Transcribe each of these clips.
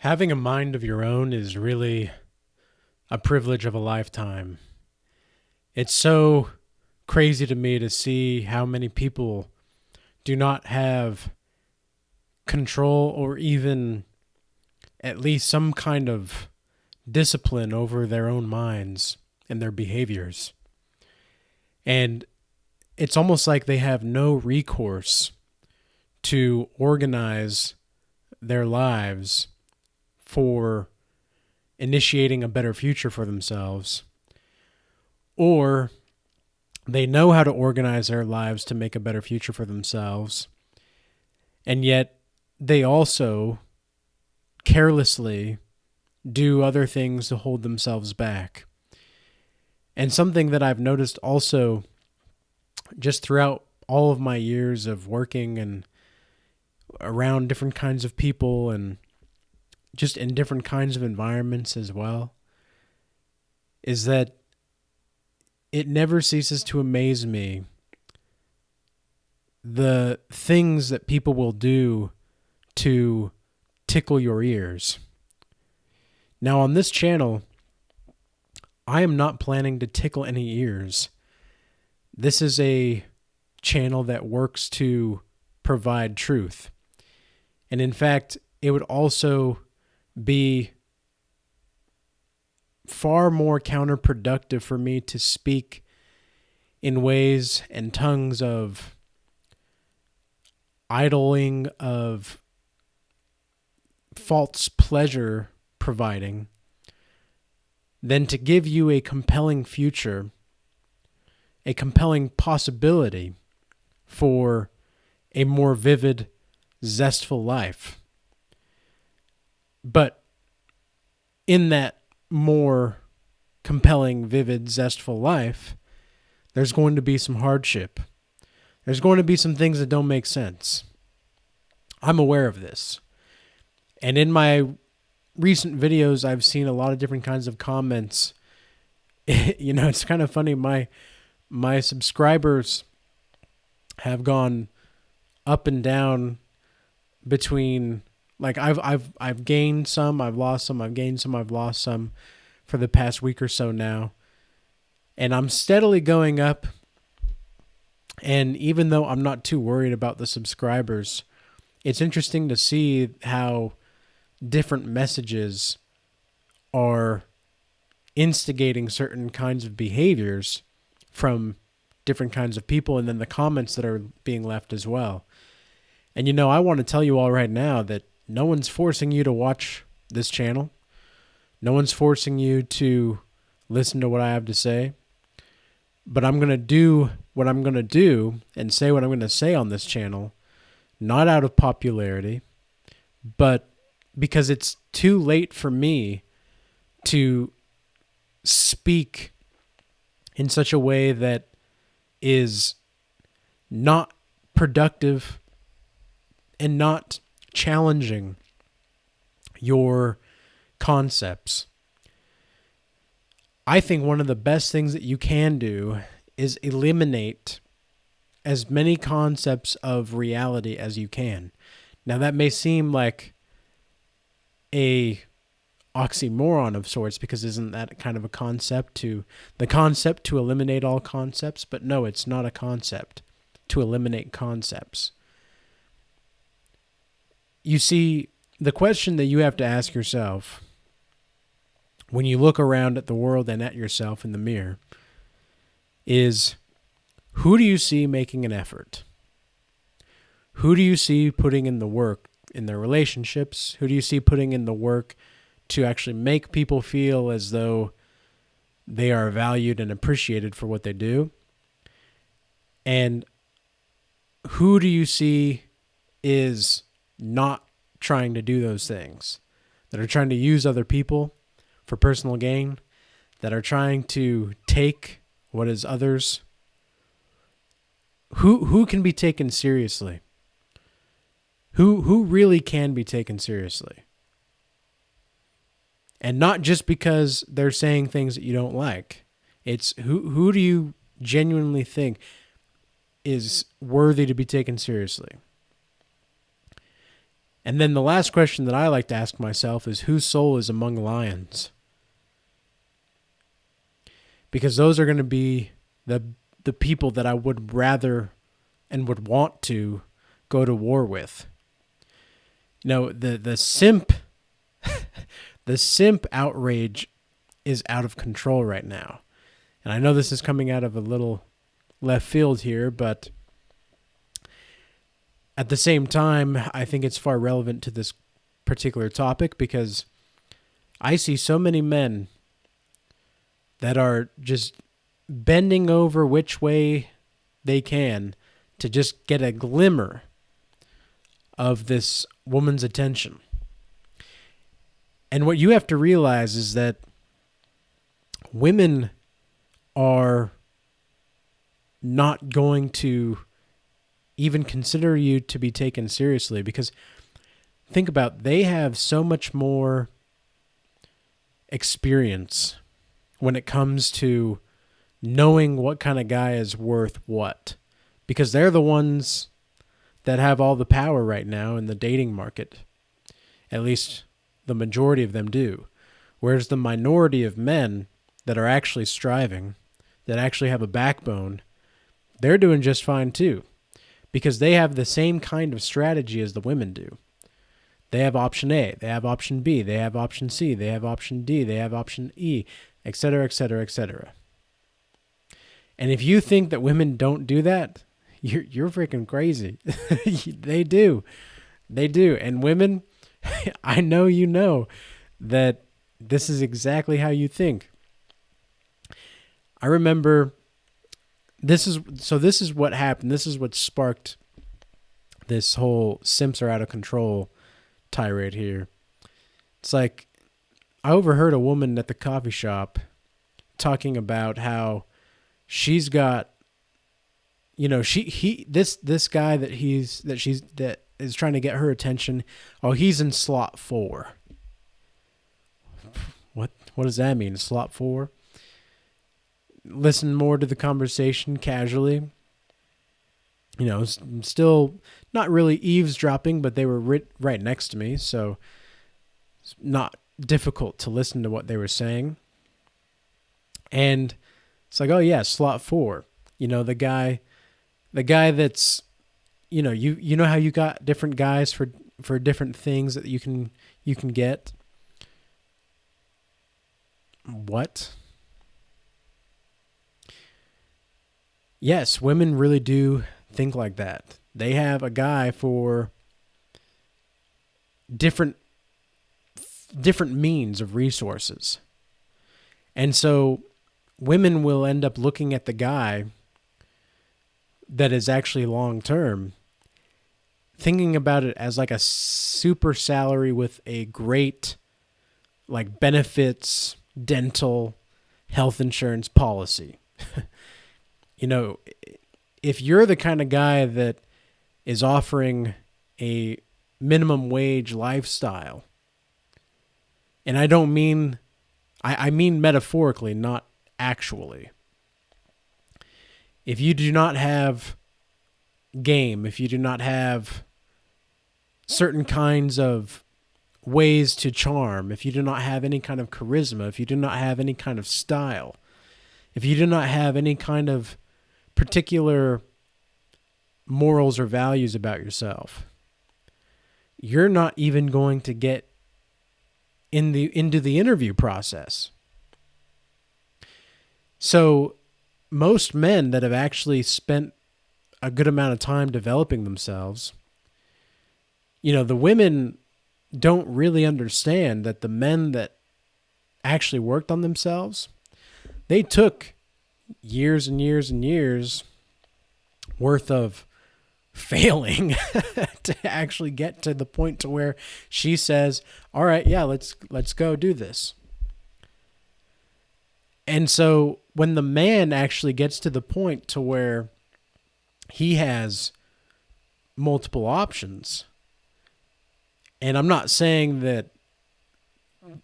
Having a mind of your own is really a privilege of a lifetime. It's so crazy to me to see how many people do not have control or even at least some kind of discipline over their own minds and their behaviors. And it's almost like they have no recourse to organize their lives for initiating a better future for themselves, or they know how to organize their lives to make a better future for themselves, and yet they also carelessly do other things to hold themselves back. And something that I've noticed also just throughout all of my years of working and around different kinds of people and just in different kinds of environments as well, is that it never ceases to amaze me the things that people will do to tickle your ears. Now, on this channel, I am not planning to tickle any ears. This is a channel that works to provide truth. And in fact, it would also be far more counterproductive for me to speak in ways and tongues of idling, of false pleasure providing, than to give you a compelling future, a compelling possibility for a more vivid, zestful life. But in that more compelling, vivid, zestful life, there's going to be some hardship. There's going to be some things that don't make sense. I'm aware of this. And in my recent videos, I've seen a lot of different kinds of comments. It's kind of funny. My subscribers have gone up and down between, like, I've gained some, I've lost some, I've gained some, I've lost some for the past week or so now. And I'm steadily going up. And even though I'm not too worried about the subscribers, it's interesting to see how different messages are instigating certain kinds of behaviors from different kinds of people, and then the comments that are being left as well. And I want to tell you all right now that no one's forcing you to watch this channel. No one's forcing you to listen to what I have to say. But I'm going to do what I'm going to do and say what I'm going to say on this channel, not out of popularity, but because it's too late for me to speak in such a way that is not productive and not challenging your concepts. I think one of the best things that you can do is eliminate as many concepts of reality as you can. Now, that may seem like a oxymoron of sorts, because isn't that kind of a concept to eliminate all concepts? But no, it's not a concept to eliminate concepts. You see, the question that you have to ask yourself when you look around at the world and at yourself in the mirror is, who do you see making an effort? Who do you see putting in the work in their relationships? Who do you see putting in the work to actually make people feel as though they are valued and appreciated for what they do? And who do you see is not trying to do those things, that are trying to use other people for personal gain, that are trying to take what is others? Who can be taken seriously? Who really can be taken seriously? And not just because they're saying things that you don't like. It's who do you genuinely think is worthy to be taken seriously? And then the last question that I like to ask myself is, whose soul is among lions? Because those are going to be the people that I would rather and would want to go to war with. The simp the simp outrage is out of control right now. And I know this is coming out of a little left field here, but at the same time, I think it's far relevant to this particular topic, because I see so many men that are just bending over which way they can to just get a glimmer of this woman's attention. And what you have to realize is that women are not going to even consider you to be taken seriously, because think about it, they have so much more experience when it comes to knowing what kind of guy is worth what, because they're the ones that have all the power right now in the dating market. At least the majority of them do. Whereas the minority of men that are actually striving, that actually have a backbone, they're doing just fine too, because they have the same kind of strategy as the women do. They have option A, they have option B, they have option C, they have option D, they have option E, etc., etc., etc. And if you think that women don't do that, you're freaking crazy. They do. They do. And women, I know you know that this is exactly how you think. I remember this is what happened. This is what sparked this whole simps are out of control tirade here. It's like, I overheard a woman at the coffee shop talking about how she's got, this guy that is trying to get her attention. Oh, he's in slot 4. What does that mean? Slot 4? Listen more to the conversation casually. Still not really eavesdropping, but they were right next to me, so it's not difficult to listen to what they were saying. And it's like, oh yeah, slot 4. The guy that's, you know how you got different guys for different things that you can get. What? Yes, women really do think like that. They have a guy for different means of resources. And so women will end up looking at the guy that is actually long-term, thinking about it as like a super salary with a great benefits, dental, health insurance policy. If you're the kind of guy that is offering a minimum wage lifestyle, and I don't mean, I mean metaphorically, not actually. If you do not have game, if you do not have certain kinds of ways to charm, if you do not have any kind of charisma, if you do not have any kind of style, if you do not have any kind of particular morals or values about yourself, you're not even going to get into the interview process. So most men that have actually spent a good amount of time developing themselves, the women don't really understand that the men that actually worked on themselves, they took years and years and years worth of failing to actually get to the point to where she says, all right, yeah, let's go do this. And so when the man actually gets to the point to where he has multiple options, and I'm not saying that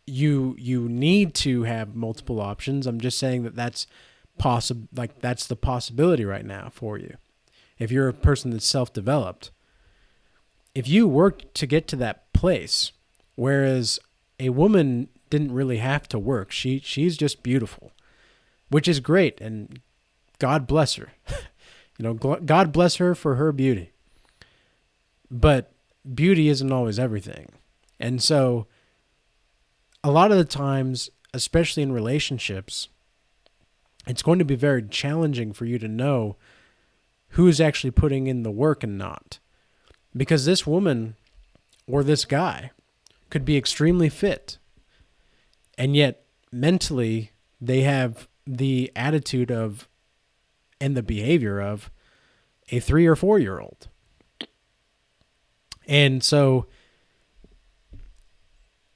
you need to have multiple options. I'm just saying that that's possible. That's the possibility right now for you. If you're a person that's self-developed, if you worked to get to that place, whereas a woman didn't really have to work, she's just beautiful, which is great, and God bless her. God bless her for her beauty. But beauty isn't always everything. And so a lot of the times, especially in relationships, it's going to be very challenging for you to know who's actually putting in the work and not. Because this woman or this guy could be extremely fit, and yet mentally they have the attitude of and the behavior of a 3 or 4-year-old. And so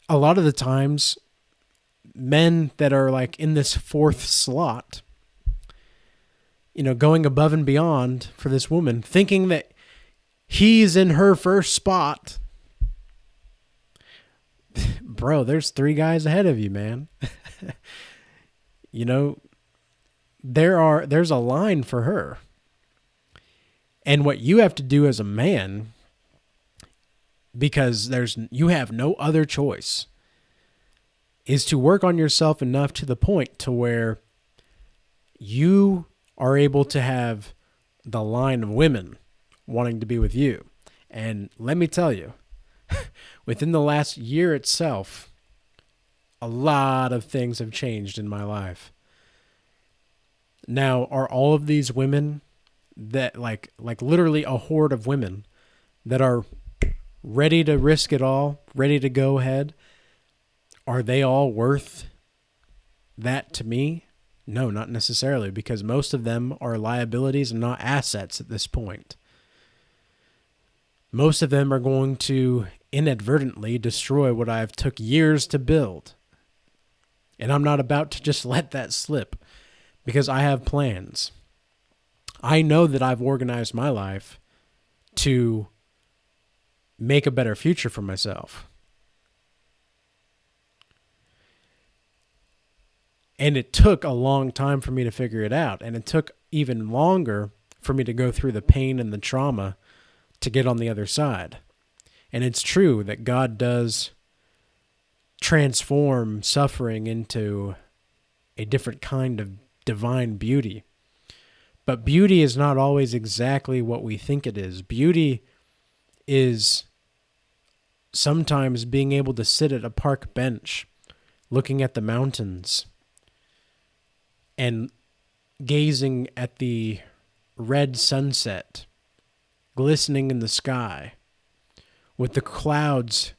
a lot of the times, men that are like in this fourth slot, going above and beyond for this woman, thinking that he's in her first spot. Bro, there's 3 guys ahead of you, man. There's a line for her. And what you have to do as a man, because you have no other choice, is to work on yourself enough to the point to where you are able to have the line of women wanting to be with you. And let me tell you, within the last year itself, a lot of things have changed in my life. Now, are all of these women that like literally a horde of women that are ready to risk it all, ready to go ahead, are they all worth that to me? No, not necessarily, because most of them are liabilities and not assets at this point. Most of them are going to inadvertently destroy what I've took years to build. And I'm not about to just let that slip, because I have plans. I know that I've organized my life to make a better future for myself. And it took a long time for me to figure it out. And it took even longer for me to go through the pain and the trauma to get on the other side. And it's true that God does transform suffering into a different kind of divine beauty. But beauty is not always exactly what we think it is. Beauty is sometimes being able to sit at a park bench, looking at the mountains, and gazing at the red sunset glistening in the sky, with the clouds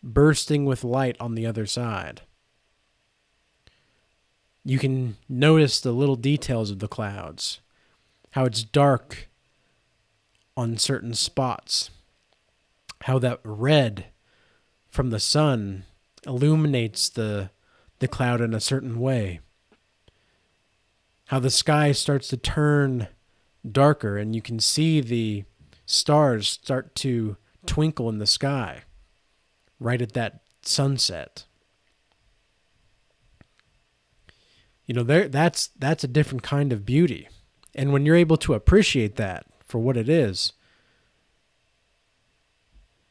bursting with light on the other side. You can notice the little details of the clouds, how it's dark on certain spots, how that red from the sun illuminates the cloud in a certain way, how the sky starts to turn darker and you can see the stars start to twinkle in the sky right at that sunset. That's a different kind of beauty. And when you're able to appreciate that for what it is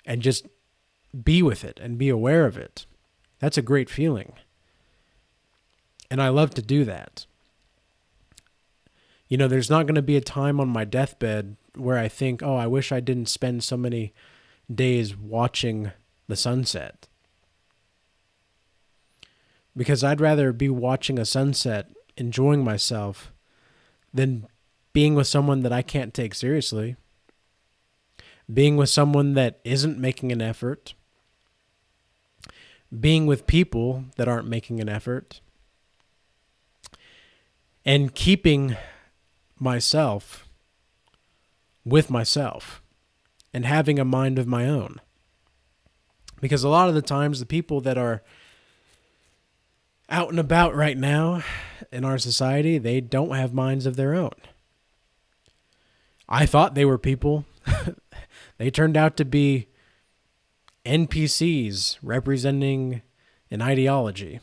and just be with it and be aware of it, that's a great feeling. And I love to do that. There's not going to be a time on my deathbed where I think, I wish I didn't spend so many days watching the sunset. Because I'd rather be watching a sunset, enjoying myself, than being with someone that I can't take seriously, being with someone that isn't making an effort, being with people that aren't making an effort, and keeping myself with myself and having a mind of my own. Because a lot of the times the people that are out and about right now in our society, they don't have minds of their own. I thought they were people. They turned out to be NPCs representing an ideology.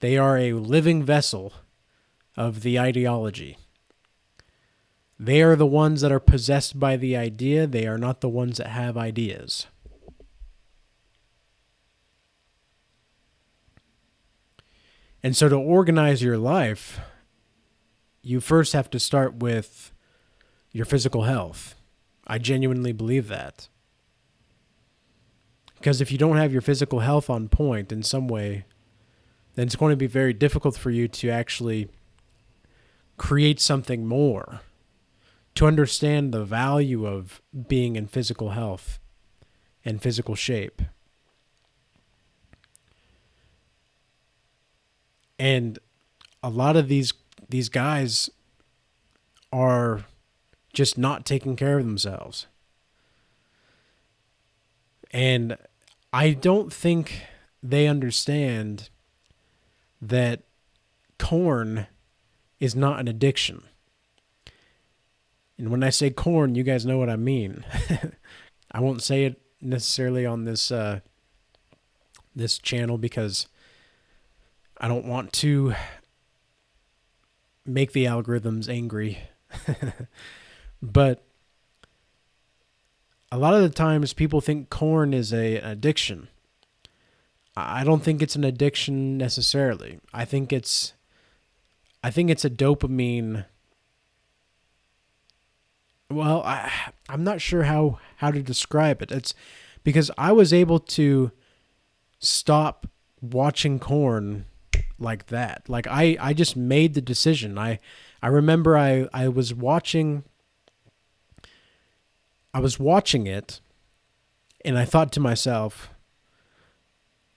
They are a living vessel of the ideology. They are the ones that are possessed by the idea. They are not the ones that have ideas. And so to organize your life, you first have to start with your physical health. I genuinely believe that. Because if you don't have your physical health on point in some way, then it's going to be very difficult for you to actually create something more, to understand the value of being in physical health and physical shape. And a lot of these guys are just not taking care of themselves. And I don't think they understand that corn is not an addiction. And when I say corn, you guys know what I mean. I won't say it necessarily on this this channel because I don't want to make the algorithms angry. But a lot of the times people think corn is an addiction. I don't think it's an addiction necessarily. I think it's a dopamine. Well, I'm not sure how to describe it. It's because I was able to stop watching corn like that. Like I just made the decision. I remember I was watching it and I thought to myself,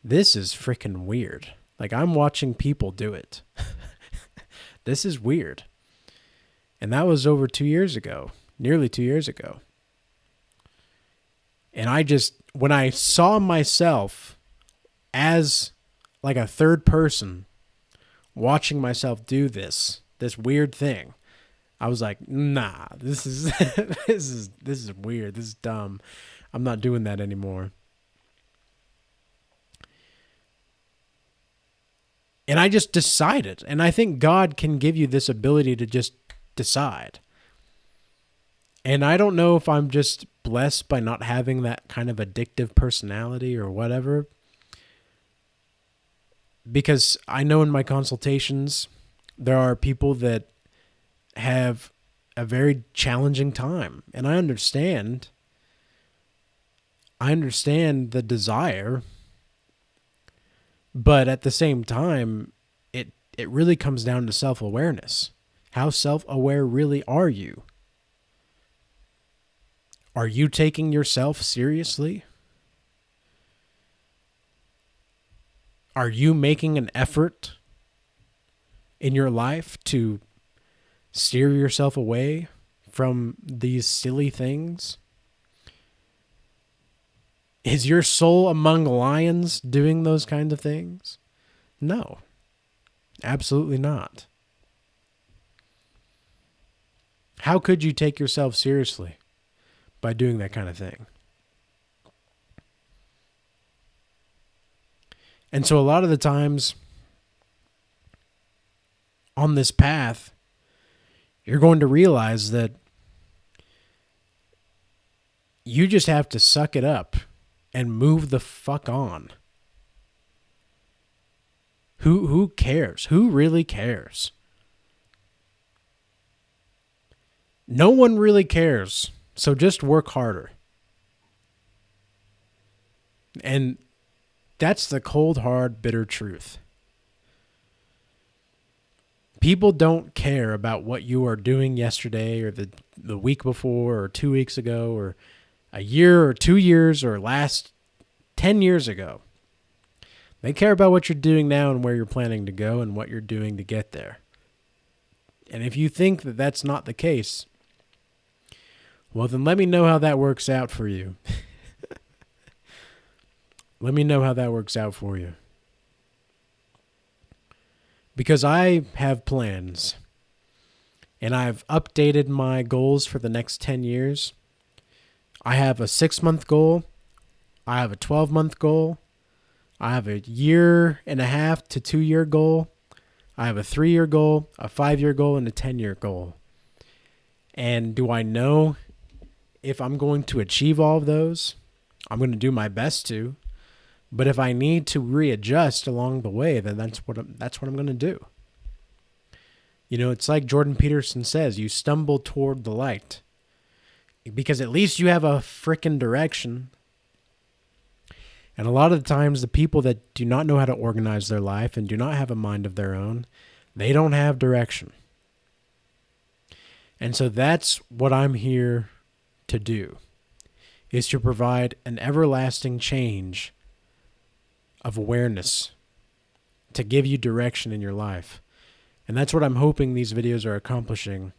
this is freaking weird. Like I'm watching people do it. This is weird. And that was over 2 years ago, nearly 2 years ago. And when I saw myself as like a third person watching myself do this weird thing, I was like, nah, this is this is weird. This is dumb. I'm not doing that anymore. And I just decided. And I think God can give you this ability to just decide. And I don't know if I'm just blessed by not having that kind of addictive personality or whatever. Because I know in my consultations, there are people that have a very challenging time. And I understand the desire. But at the same time, it really comes down to self-awareness. How self-aware really are you? Are you taking yourself seriously? Are you making an effort in your life to steer yourself away from these silly things? Is your soul among lions doing those kinds of things? No, absolutely not. How could you take yourself seriously by doing that kind of thing? And so a lot of the times on this path, you're going to realize that you just have to suck it up and move the fuck on. Who cares? Who really cares? No one really cares. So just work harder. And that's the cold, hard, bitter truth. People don't care about what you are doing yesterday or the week before or 2 weeks ago or a year or 2 years or last 10 years ago. They care about what you're doing now and where you're planning to go and what you're doing to get there. And if you think that that's not the case, well, then let me know how that works out for you. Let me know how that works out for you. Because I have plans, and I've updated my goals for the next 10 years. I have a 6-month goal. I have a 12-month goal. I have a 1.5 to 2 year goal. I have a 3-year goal, a 5-year goal, and a 10-year goal. And do I know if I'm going to achieve all of those? I'm going to do my best to. But if I need to readjust along the way, then that's what I'm going to do. You know, it's like Jordan Peterson says, you stumble toward the light. Because at least you have a frickin' direction. And a lot of the times, the people that do not know how to organize their life and do not have a mind of their own, they don't have direction. And so that's what I'm here to do, is to provide an everlasting change of awareness to give you direction in your life. And that's what I'm hoping these videos are accomplishing.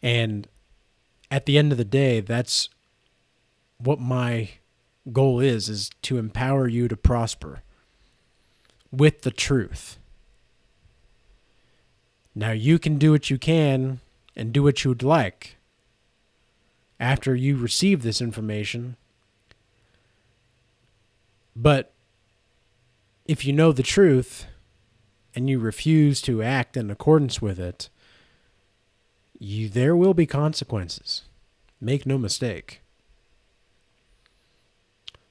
And at the end of the day, that's what my goal is to empower you to prosper with the truth. Now, you can do what you can and do what you would like after you receive this information. But if you know the truth and you refuse to act in accordance with it, there will be consequences. Make no mistake.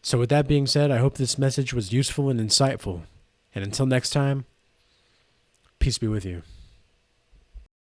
So with that being said, I hope this message was useful and insightful. And until next time, peace be with you.